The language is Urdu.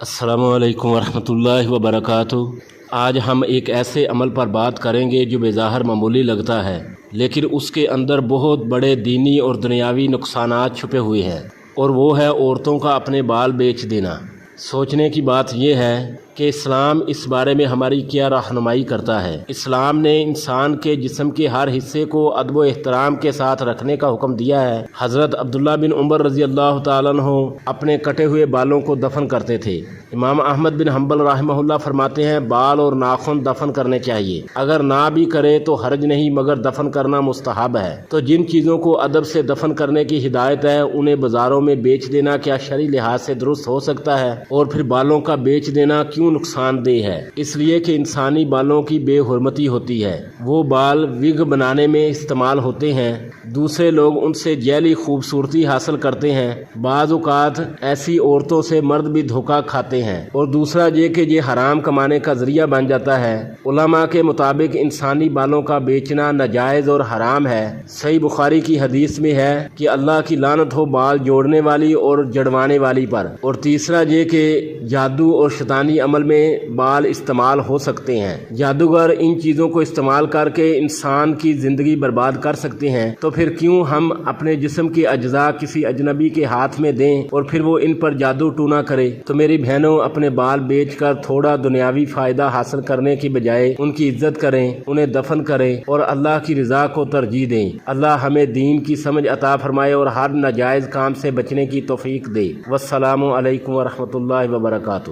السلام علیکم ورحمۃ اللہ وبرکاتہ۔ آج ہم ایک ایسے عمل پر بات کریں گے جو بظاہر معمولی لگتا ہے، لیکن اس کے اندر بہت بڑے دینی اور دنیاوی نقصانات چھپے ہوئے ہیں، اور وہ ہے عورتوں کا اپنے بال بیچ دینا۔ سوچنے کی بات یہ ہے کہ اسلام اس بارے میں ہماری کیا رہنمائی کرتا ہے۔ اسلام نے انسان کے جسم کے ہر حصے کو ادب و احترام کے ساتھ رکھنے کا حکم دیا ہے۔ حضرت عبداللہ بن عمر رضی اللہ تعالیٰ عنہ اپنے کٹے ہوئے بالوں کو دفن کرتے تھے۔ امام احمد بن حنبل رحمہ اللہ فرماتے ہیں بال اور ناخن دفن کرنے چاہیے، اگر نہ بھی کرے تو حرج نہیں، مگر دفن کرنا مستحب ہے۔ تو جن چیزوں کو ادب سے دفن کرنے کی ہدایت ہے انہیں بازاروں میں بیچ دینا کیا شرعی لحاظ سے درست ہو سکتا ہے؟ اور پھر بالوں کا بیچ دینا کیوں نقصان دہ ہے؟ اس لیے کہ انسانی بالوں کی بے حرمتی ہوتی ہے۔ وہ بال وگ بنانے میں استعمال ہوتے ہیں، دوسرے لوگ ان سے جعلی خوبصورتی حاصل کرتے ہیں۔ بعض اوقات ایسی عورتوں سے مرد بھی دھوکہ کھاتے ہیں، اور دوسرا یہ کہ یہ حرام کمانے کا ذریعہ بن جاتا ہے۔ علماء کے مطابق انسانی بالوں کا بیچنا ناجائز اور حرام ہے۔ صحیح بخاری کی حدیث میں ہے کہ اللہ کی لعنت ہو بال جوڑنے والی اور جڑوانے والی پر۔ اور تیسرا یہ کہ جادو اور شیطانی عمل میں بال استعمال ہو سکتے ہیں۔ جادوگر ان چیزوں کو استعمال کر کے انسان کی زندگی برباد کر سکتے ہیں، تو پھر کیوں ہم اپنے جسم کے اجزاء کسی اجنبی کے ہاتھ میں دیں اور پھر وہ ان پر جادو ٹونا کرے؟ تو میری بہنوں، اپنے بال بیچ کر تھوڑا دنیاوی فائدہ حاصل کرنے کی بجائے ان کی عزت کریں، انہیں دفن کریں اور اللہ کی رضا کو ترجیح دیں۔ اللہ ہمیں دین کی سمجھ عطا فرمائے اور ہر ناجائز کام سے بچنے کی توفیق دے۔ والسلام علیکم ورحمۃ اللہ وبرکاتہ۔